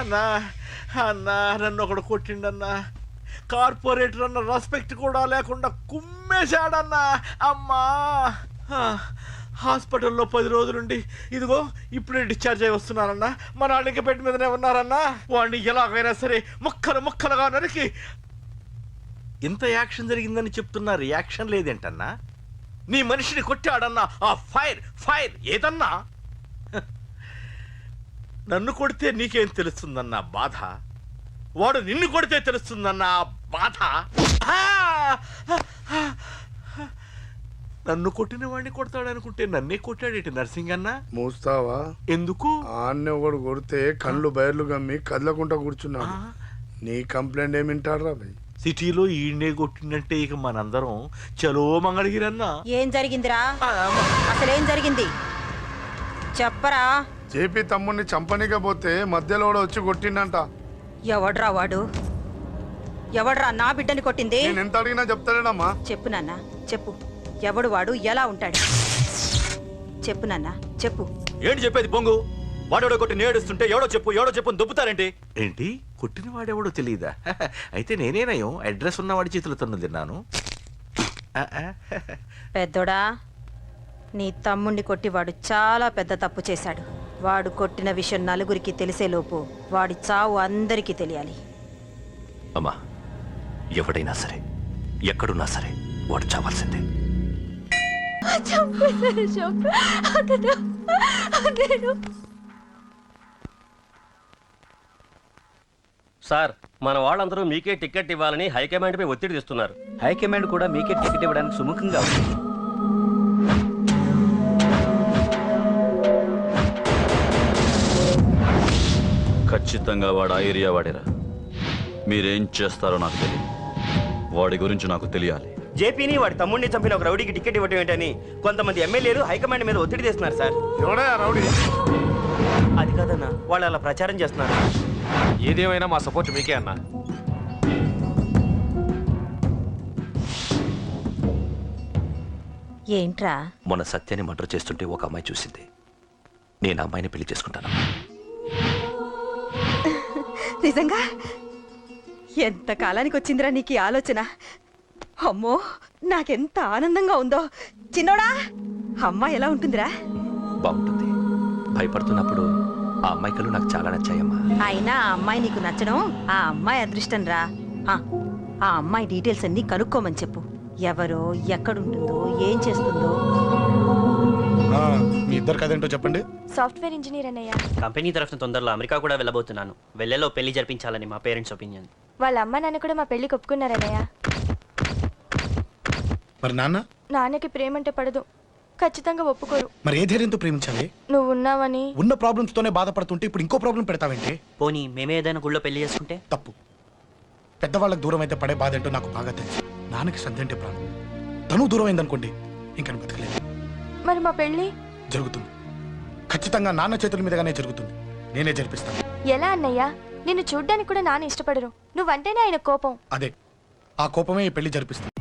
అన్నా అన్నా నన్ను ఒకడు కొట్టిండన్నా. కార్పొరేటర్ అన్న రెస్పెక్ట్ కూడా లేకుండా కుమ్మేశాడన్నా. అమ్మా హాస్పిటల్లో 10 రోజులుండి ఇదిగో ఇప్పుడే డిశ్చార్జ్ అయి వస్తున్నానన్నా. మా నాన్న ఇంకా బెడ్ మీదనే ఉన్నారన్నా. వాడిని ఎలాగైనా సరే ముక్కలుగా నరికి. ఇంత యాక్షన్ జరిగిందని చెప్తున్నా, రియాక్షన్ లేదేంటన్నా? నీ మనిషిని కొట్టాడన్నా. ఆ ఫైర్ ఏదన్నా? నన్ను కొడితే నీకేం తెలుస్తుందన్నా బాధ, వాడు నిన్ను కొడితే తెలుస్తుందన్నా బాధ. నన్ను కొట్టిన వాడిని కొడతాడనుకుంటే నన్నే కొట్టాడేటి నర్సింగన్నా. మూస్తావా? ఎందుకు? ఆన్నే ఒకడు కొడితే కళ్ళు బయర్లు గమ్మి కదలకుండా కూర్చున్నాడు. నీ కంప్లైంట్ ఏమింటారా భయ్? సిటీలో ఈయనే కొట్టిందంటే ఇక మనందరం చలో మంగళగిరన్నా. ఏం జరిగిందిరా? అసలేం జరిగింది చెప్పరా? జేపీ తమ్ముడిని చంపనీకపోతే మధ్యలో వచ్చి కొట్టిండంట. ఎవడ్రా వాడు? ఎవడ్రా నా బిడ్డని కొట్టింది? నేను ఎంత అడిగినా చెప్తాడమ్మా. చెప్పు నాన్న చెప్పు. ఎవడు వాడు? ఎలా ఉంటాడు? చెప్పు నాన్న చెప్పు. ఏంటి చెప్పేది బొంగు? వాడెవడో కొట్టి నేడుస్తుంటే ఎవడో చెప్పు దొబ్బుతారేంటి? ఏంటి కొట్టిన వాడెవడో తెలియదా? అయితే నేనేనయం అడ్రస్ ఉన్నవాడి చేతులతో తిన్నాను. పెద్దోడా, నీ తమ్ముణ్ణి కొట్టి వాడు చాలా పెద్ద తప్పు చేశాడు. వాడు కొట్టిన విషయం నలుగురికి తెలిసేలోపు వాడి చావు అందరికీ తెలియాలి. అమ్మా, ఎవడైనా సరే ఎక్కడున్నా సరే వాడు చావాల్సిందే. సార్, మన వాళ్ళందరూ మీకే టికెట్ ఇవ్వాలని హైకమాండ్ పై ఒత్తిడి తెస్తున్నారు. హైకమాండ్ కూడా మీకే టికెట్ ఇవ్వడానికి సుముఖంగా ఉంది. ఖచ్చితంగా వాడు ఆ ఏరియా వాడేరా. మీరేం చేస్తారో నాకు తెలియదు, వాడి గురించి నాకు తెలియాలి. జేపీని వాడి తమ్ముడిని చంపిన ఒక రౌడీకి టికెట్ ఇవ్వటం ఏంటని కొంతమంది ఎమ్మెల్యేలు హైకమాండ్ మీద ఒత్తిడి తెస్తున్నారు సార్. ఎవడా రౌడీ? అది కాదన్నా, వాళ్ళు అలా ప్రచారం చేస్తున్నారు. ఏదేమైనా మా సపోర్ట్ మీకే అన్నా. ఏంట్రా? మొన్న సత్యాన్ని మర్డర్ చేస్తుంటే ఒక అమ్మాయి చూసింది. నేను అమ్మాయిని పెళ్లి చేసుకుంటాను. నిజంగా? ఎంత కాలానికి వచ్చిందిరా నీకు ఈ ఆలోచన? అమ్మో, నాకెంత ఆనందంగా ఉందో. చిన్నోడా, అమ్మాయి ఎలా ఉంటుందిరా? బాగుంటుంది. భయపడుతున్నప్పుడు ఆ అమ్మాయి కళ్ళు నాకు చాలా నచ్చాయమ్మా. అయినా ఆ అమ్మాయి నీకు నచ్చడం ఆ అమ్మాయి అదృష్టం రా. ఆ అమ్మాయి డీటెయిల్స్ అన్ని కనుక్కోమని చెప్పు. ఎవరో, ఎక్కడుంటుందో, ఏం చేస్తుందో. మీ ఇద్దరు కదేంటో చెప్పండి. సాఫ్ట్వేర్ ఇంజనీర్ అన్నయ్య. కంపెనీ తరఫున తొందరలో అమెరికా కూడా వెళ్ళబోతున్నాను. వెళ్ళేలో పెళ్లి జరిపించాలని మా పేరెంట్స్ ఒపీనియన్. వాళ్ళ అమ్మ నాన్న కూడా మా పెళ్లికి ఒప్పుకున్నారన్నయ్య. మరి నాన్నకి ప్రేమంటే పడదు, ఖచ్చితంగా ఒప్పుకోరు. మరి ఏ ధైర్యంతో ప్రేమించాలి? నువ్వు ఉన్నావని. ఉన్న ప్రాబ్లమ్స్ తోనే బాధపడుతుంటే ఇప్పుడు ఇంకో ప్రాబ్లం పెడతావేంటి? పోనీ మేమే ఏదైనా గుళ్ళో పెళ్లి చేసుకుంటే? తప్పు. పెద్దవాళ్ళకి దూరం అయితే పడే బాధ ఏంటో నాకు బాగా తెలుసు. నాన్నకి సంధి అంటే ప్రాణం. తను దూరం అయిందనుకోండి, ఇంకా బతకలేదు. మరి మా పెళ్లి జరుగుతుంది. ఖచ్చితంగా నాన్న చేతుల మీదగానే జరుగుతుంది. నేనే జరిపిస్తాను. ఎలా అన్నయ్య? నిన్ను చూడ్డానికి కూడా నాన్న ఇష్టపడరు. నువ్వంటేనే ఆయన కోపం. అదే, ఆ కోపమే ఈ పెళ్లి జరిపిస్తుంది.